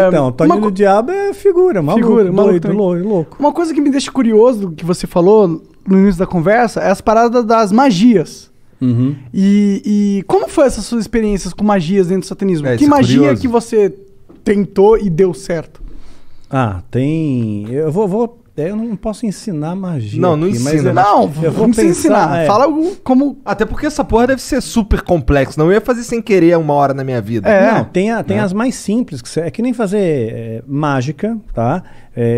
Então, o Toninho do Diabo é figura, maluco, doido, louco. Uma coisa que me deixa curioso, que você falou no início da conversa, é as paradas das magias. Uhum. E como foi essas suas experiências com magias dentro do satanismo? Que isso é magia curioso. que você tentou e deu certo? Tem... Eu não posso ensinar magia. Não aqui, mas ensina. Não, eu vou vamos ensinar. pensar. Fala como... Até porque essa porra deve ser super complexo. Não eu ia fazer sem querer uma hora na minha vida. Não, tem as mais simples, é que nem fazer mágica, tá?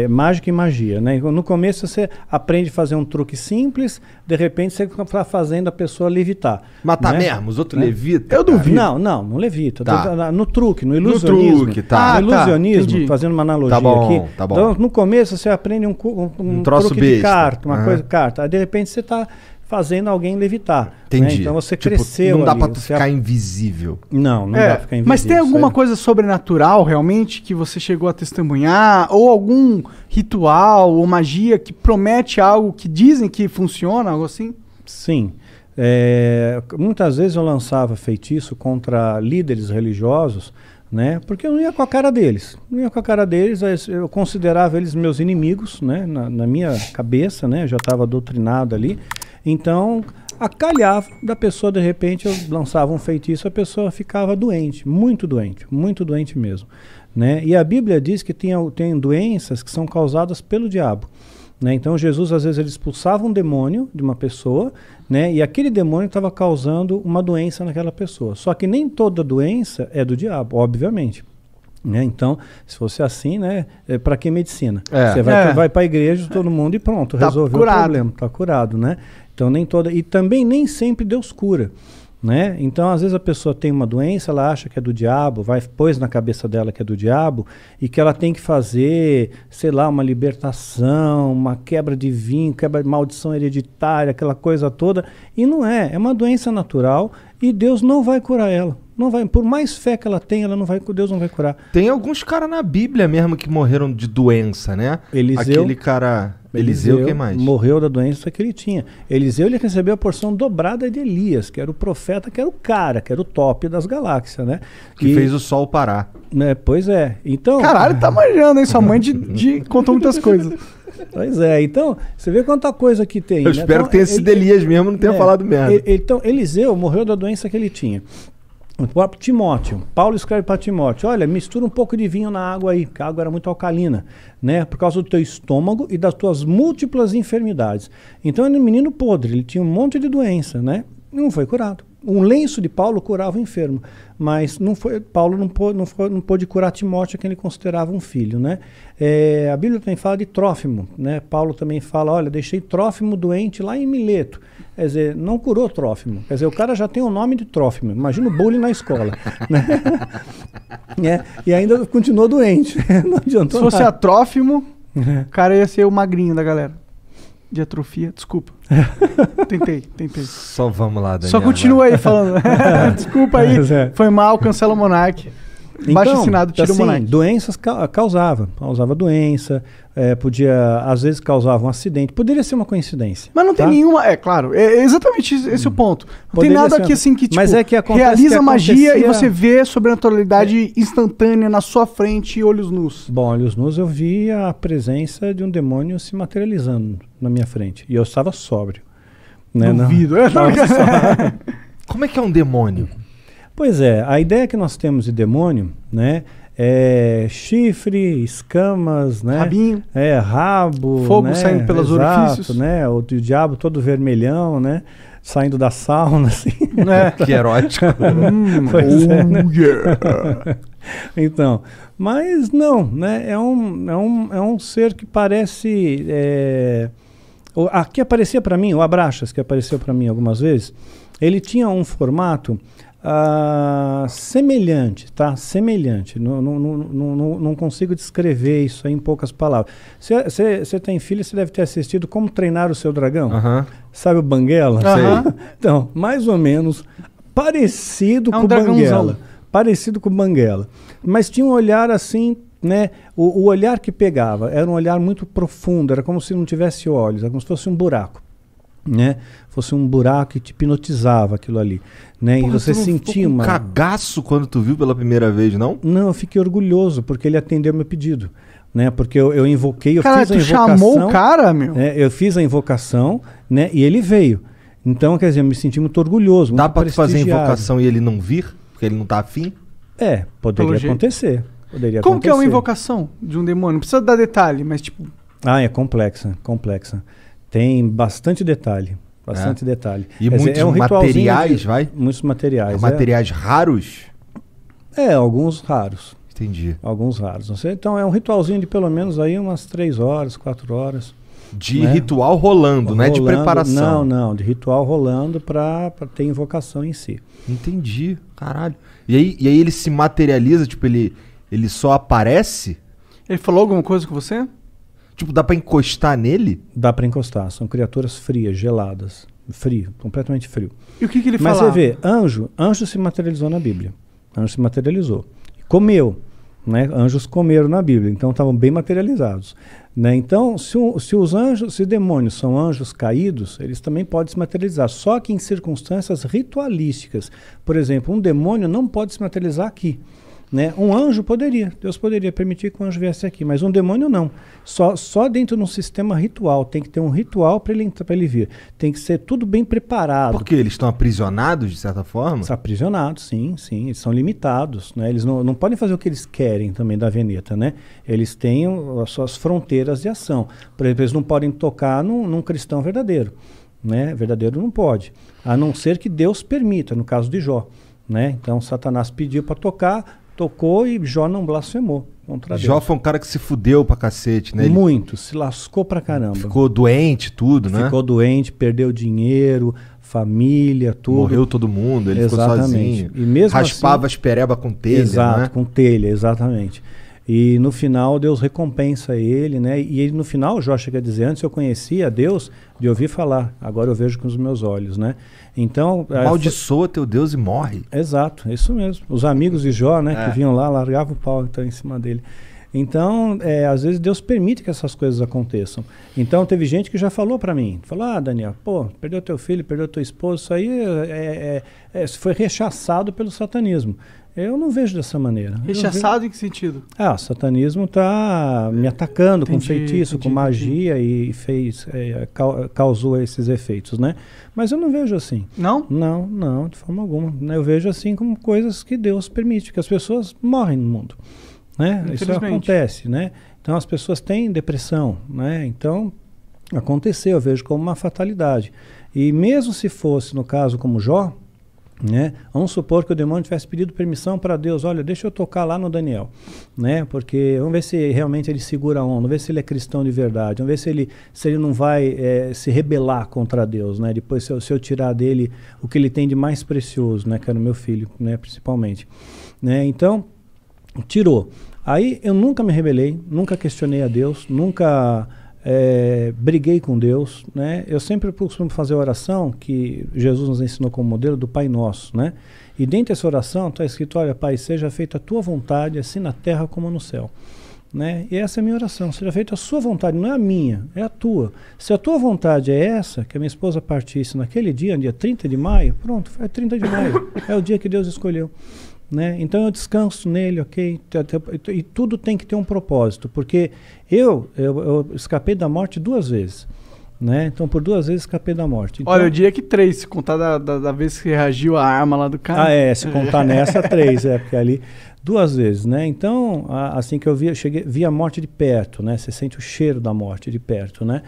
Mágica e magia, né? No começo você aprende a fazer um truque simples, de repente você está fazendo a pessoa levitar. Matar né? mesmo, os outros levitam. Eu duvido. Não levita. Tá. No truque, no ilusionismo. truque, tá. No ilusionismo, entendi. fazendo uma analogia Tá bom, aqui. tá bom. Então, no começo você aprende um troço truque de besta. carta, uma Aham. coisa de carta. Aí de repente você está fazendo alguém levitar. Entendi. Né? Então você Tipo, cresceu não dá ali, pra tu você ficar invisível. Não dá pra ficar invisível. Mas tem isso alguma aí. coisa sobrenatural realmente que você chegou a testemunhar? Ou algum ritual ou magia que promete algo que dizem que funciona, algo assim? Sim. Muitas vezes eu lançava feitiço contra líderes religiosos, né? Porque eu não ia com a cara deles. Eu considerava eles meus inimigos, né? Na minha cabeça, né? Eu já estava doutrinado ali. Então, acalhava da pessoa, de repente, eu lançava um feitiço, a pessoa ficava doente muito doente mesmo, né? E a Bíblia diz que tem doenças que são causadas pelo diabo. Né? Então Jesus às vezes ele expulsava um demônio de uma pessoa, né? E aquele demônio estava causando uma doença naquela pessoa. Só que nem toda doença é do diabo, obviamente. Né? Então, se fosse assim, né? Para que medicina? Você vai para a igreja, todo mundo e pronto, Tá resolveu curado. o problema, está curado, né? Então nem toda, e também nem sempre Deus cura. Né? Então, às vezes a pessoa tem uma doença, ela acha que é do diabo, pôs na cabeça dela que é do diabo e que ela tem que fazer, sei lá, uma libertação, uma quebra de vinho, quebra de maldição hereditária, aquela coisa toda. E não é uma doença natural e Deus não vai curar ela. Não vai, por mais fé que ela tenha, Deus não vai curar. Tem alguns caras na Bíblia mesmo que morreram de doença, né? Aquele cara... Eliseu, quem mais? Morreu da doença que ele tinha. Eliseu, ele recebeu a porção dobrada de Elias, que era o profeta, que era o cara, que era o top das galáxias, né? Que fez o sol parar. Né, pois é. Então... Caralho, tá manjando, hein? Sua mãe contou muitas coisas. Pois é. Então, você vê quanta coisa que tem. Eu né? espero Então, que tenha sido Elias mesmo, não tenha falado merda. Então, Eliseu morreu da doença que ele tinha. O próprio Timóteo, Paulo escreve para Timóteo, olha, mistura um pouco de vinho na água aí, porque a água era muito alcalina, né, por causa do teu estômago e das tuas múltiplas enfermidades. Então ele era um menino podre, ele tinha um monte de doença, né, não foi curado. Um lenço de Paulo curava o enfermo, mas Paulo não pôde curar Timóteo, que ele considerava um filho, né. A Bíblia também fala de Trófimo, né, Paulo também fala, olha, deixei Trófimo doente lá em Mileto. Quer dizer, não curou Trófimo. Quer dizer, o cara já tem o nome de Trófimo. Imagina o bullying na escola. Né? E ainda continuou doente. Não adiantou Se fosse nada. a Trófimo, o cara ia ser o magrinho da galera. De atrofia, desculpa. Tentei. Só vamos lá, Daniel. Só continua aí falando. Desculpa aí. Foi mal, cancela o Monark. Baixo assinado, tira o Monark. Doenças causava doença, às vezes causava um acidente, poderia ser uma coincidência. Mas não tem nenhuma, claro, é exatamente esse o ponto. Não Poderia tem nada ser, aqui assim que, tipo, mas é que acontece realiza que magia e você vê sobrenaturalidade instantânea na sua frente e olhos nus. Bom, olhos nus eu vi a presença de um demônio se materializando na minha frente, e eu estava sóbrio. Né? Duvido. Como é que é um demônio? Pois é, a ideia que nós temos de demônio, né, é chifre, escamas, né, rabinho, rabo, fogo, né, saindo pelos orifícios, né, o diabo todo vermelhão, né, saindo da sauna, assim. Que erótico. Pois é, né? Então, mas não, né, é um ser que parece, que aparecia para mim, o Abraxas, que apareceu para mim algumas vezes, ele tinha um formato semelhante, tá? Semelhante. Não consigo descrever isso aí em poucas palavras. Você tem filho, você deve ter assistido Como Treinar o Seu Dragão. Sabe o Banguela? Sei. Então, mais ou menos parecido com o dragãozão. Banguela. Parecido com o Banguela. Mas tinha um olhar assim, né? O olhar que pegava era um olhar muito profundo, era como se não tivesse olhos, era como se fosse um buraco. né? Fosse um buraco que te hipnotizava aquilo ali, né? Porra, e você sentia um cagaço quando tu viu pela primeira vez, não? Não, eu fiquei orgulhoso, porque ele atendeu meu pedido, né? Porque eu invoquei, eu cara, fiz a invocação. Chamou o cara, meu? Eu fiz a invocação, né? E ele veio. Então, quer dizer, eu me senti muito orgulhoso. Dá pra tu fazer a invocação e ele não vir? Porque ele não tá afim? Poderia acontecer. Como que é uma invocação de um demônio? Não precisa dar detalhe, mas tipo... é complexa. Tem bastante detalhe. Detalhe. E muitos materiais, vai? Muitos materiais. Materiais raros? Alguns raros. Entendi. Alguns raros. Então é um ritualzinho de pelo menos aí umas 3 horas, 4 horas. De ritual rolando, não é de preparação. Não, de ritual rolando pra ter invocação em si. Entendi, caralho. E aí ele se materializa, tipo, ele só aparece? Ele falou alguma coisa com você? Tipo, dá pra encostar nele? Dá pra encostar, são criaturas frias, geladas. Frio, completamente frio. E o que ele falava? Mas você vê, anjo se materializou na Bíblia. Anjo se materializou. Comeu, né? Anjos comeram na Bíblia, então estavam bem materializados. Né? Então, se demônios são anjos caídos, eles também podem se materializar, só que em circunstâncias ritualísticas. Por exemplo, um demônio não pode se materializar aqui. Né? Um anjo poderia, Deus poderia permitir que um anjo viesse aqui, mas um demônio não. Só dentro de um sistema ritual, tem que ter um ritual para ele vir. Tem que ser tudo bem preparado. Porque eles estão aprisionados, de certa forma? Estão aprisionados, sim, eles são limitados. Né? Eles não podem fazer o que eles querem também da Veneta, né? Eles têm as suas fronteiras de ação. Por exemplo, eles não podem tocar num cristão verdadeiro. Né? Verdadeiro não pode, a não ser que Deus permita, no caso de Jó. Né? Então Satanás pediu para tocar, tocou e Jó não blasfemou contra Deus. Jó foi um cara que se fudeu pra cacete, né? Muito, se lascou pra caramba. Ficou doente, tudo, né? Ficou doente, perdeu dinheiro, família, tudo. Morreu todo mundo, ele ficou sozinho. E mesmo raspava assim, as pereba com telha, exato, né? com telha, exatamente. E no final Deus recompensa ele, né? E ele no final, Jó chega a dizer, antes eu conhecia Deus de ouvir falar, agora eu vejo com os meus olhos, né? Então... Amaldiçoa teu Deus e morre. Exato, isso mesmo. Os amigos de Jó, né, que vinham lá, largavam o pau então, em cima dele. Então, às vezes Deus permite que essas coisas aconteçam. Então, teve gente que já falou para mim, falou, Daniel, perdeu teu filho, perdeu teu esposo, isso aí foi rechaçado pelo satanismo. Eu não vejo dessa maneira. Rechaçado em que sentido? O satanismo está me atacando com feitiço, com magia e causou esses efeitos, né? Mas eu não vejo assim. Não? Não, de forma alguma. Eu vejo assim como coisas que Deus permite, que as pessoas morrem no mundo. Né? Isso acontece, né? Então as pessoas têm depressão, né? Então aconteceu, eu vejo como uma fatalidade. E mesmo se fosse no caso como Jó, né? Vamos supor que o demônio tivesse pedido permissão para Deus, olha, deixa eu tocar lá no Daniel, né? Porque vamos ver se realmente ele segura a onda, vamos ver se ele é cristão de verdade, vamos ver se ele não vai se rebelar contra Deus, né? Depois se eu tirar dele o que ele tem de mais precioso, né? Que era o meu filho, né? Principalmente, né? Então tirou. Aí eu nunca me rebelei, nunca questionei a Deus, nunca briguei com Deus, né? Eu sempre costumo fazer a oração que Jesus nos ensinou como modelo do Pai Nosso, né? E dentro dessa oração está escrito, olha, Pai, seja feita a tua vontade, assim na terra como no céu. Né? E essa é a minha oração, seja feita a sua vontade, não é a minha, é a tua. Se a tua vontade é essa, que a minha esposa partisse naquele dia 30 de maio, pronto, foi 30 de maio, é o dia que Deus escolheu. Né? Então eu descanso nele, ok? E tudo tem que ter um propósito, porque eu escapei da morte 2 vezes. Né? Então por 2 vezes escapei da morte. Então, olha, eu diria que 3, se contar da vez que reagiu a arma lá do cara. Se contar nessa 3, porque ali 2 vezes, né? Então, assim que eu vi a morte de perto, né? Você sente o cheiro da morte de perto, né?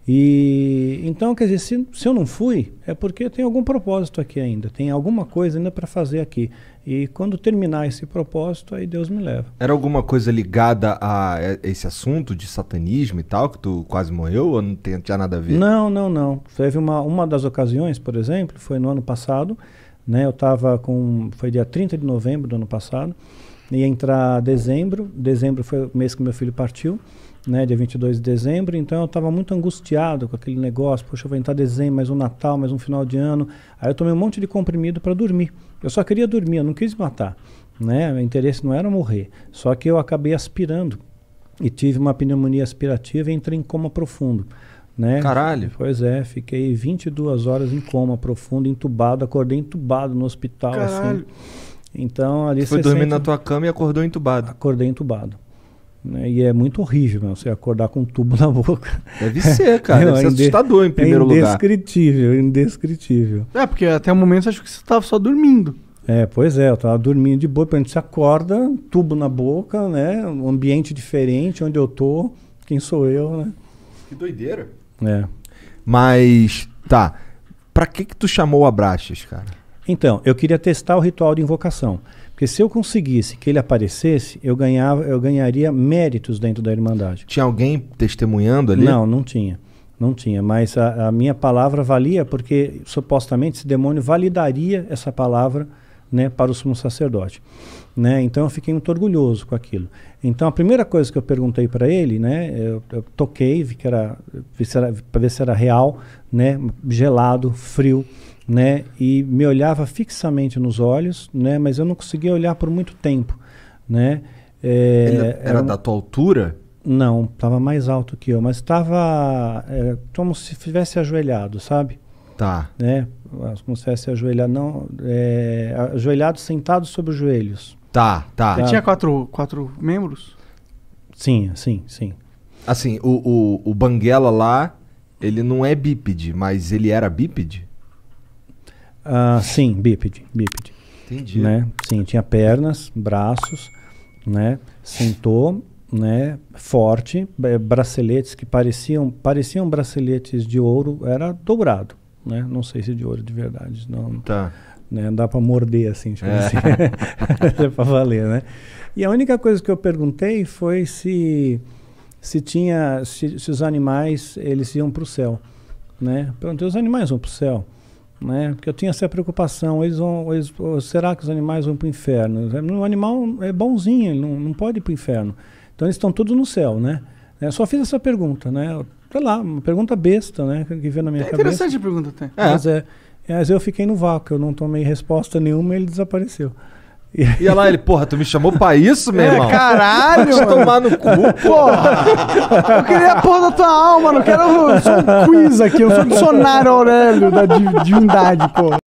E então, quer dizer, se eu não fui, é porque tem algum propósito aqui ainda, tem alguma coisa ainda para fazer aqui. E quando terminar esse propósito, aí Deus me leva. Era alguma coisa ligada a esse assunto de satanismo e tal, que tu quase morreu, ou não tinha nada a ver? Não. Teve uma das ocasiões, por exemplo, foi no ano passado, né? Eu estava foi dia 30 de novembro do ano passado, ia entrar dezembro foi o mês que meu filho partiu, né, dia 22 de dezembro, então eu estava muito angustiado com aquele negócio, poxa, eu vou entrar dezembro, mais um Natal, mais um final de ano, aí eu tomei um monte de comprimido para dormir, eu só queria dormir, eu não quis matar, né, meu interesse não era morrer, só que eu acabei aspirando, e tive uma pneumonia aspirativa e entrei em coma profundo, né? Caralho. Pois é, fiquei 22 horas em coma profundo, entubado, acordei entubado no hospital, Caralho. assim. Então ali Você foi você dormir sente- na tua cama e acordou entubado. Acordei entubado. Né? E é muito horrível, meu, você acordar com um tubo na boca. Deve ser, cara. Deve ser assustador em primeiro é lugar. indescritível, indescritível. É, porque até o momento você acha que você tava só dormindo. Pois é, eu tava dormindo de boa, quando a gente se acorda, tubo na boca, né? Um ambiente diferente, onde eu tô, quem sou eu, né? Que doideira. É. Mas, tá. Pra que tu chamou o Abraxas, cara? Então, eu queria testar o ritual de invocação. Porque se eu conseguisse que ele aparecesse, eu ganharia méritos dentro da Irmandade. Tinha alguém testemunhando ali? Não tinha. Não tinha, mas a minha palavra valia porque supostamente esse demônio validaria essa palavra, né, para o sumo sacerdote. Né? Então eu fiquei muito orgulhoso com aquilo. Então a primeira coisa que eu perguntei para ele, né, eu toquei, para ver se era real, né, gelado, frio, né, e me olhava fixamente nos olhos, né, mas eu não conseguia olhar por muito tempo, né. Ele era da tua altura? Não, estava mais alto que eu, mas estava como se estivesse ajoelhado, sabe? Tá. Né? Como se estivesse ajoelhado, não, ajoelhado, sentado sobre os joelhos. Tá. Ele tinha quatro membros? Sim. Assim, o Banguela lá, ele não é bípede, mas ele era bípede? Sim, bípede. Entendi. Né? Sim, tinha pernas, braços, né? Sentou, né? Forte, braceletes que pareciam braceletes de ouro, era dourado, né? Não sei se de ouro de verdade, não. Tá. Né? Dá para morder assim, tipo assim. É para valer, né? E a única coisa que eu perguntei foi se os animais eles iam para o céu, né? Perguntei, os animais vão para o céu, né? Porque eu tinha essa preocupação, será que os animais vão para o inferno? O animal é bonzinho, ele não pode ir para o inferno. Então eles estão todos no céu, né? Eu só fiz essa pergunta, né? Sei lá, uma pergunta besta, né? Que veio na minha cabeça. Interessante a pergunta até. Mas eu fiquei no vácuo, eu não tomei resposta nenhuma e ele desapareceu. E olha lá, ele, porra, tu me chamou pra isso, meu irmão? Caralho! Deixa eu tomar no cu, Porra! Eu queria a porra da tua alma, não quero só um quiz aqui, eu sou o dicionário Aurélio da divindade, porra.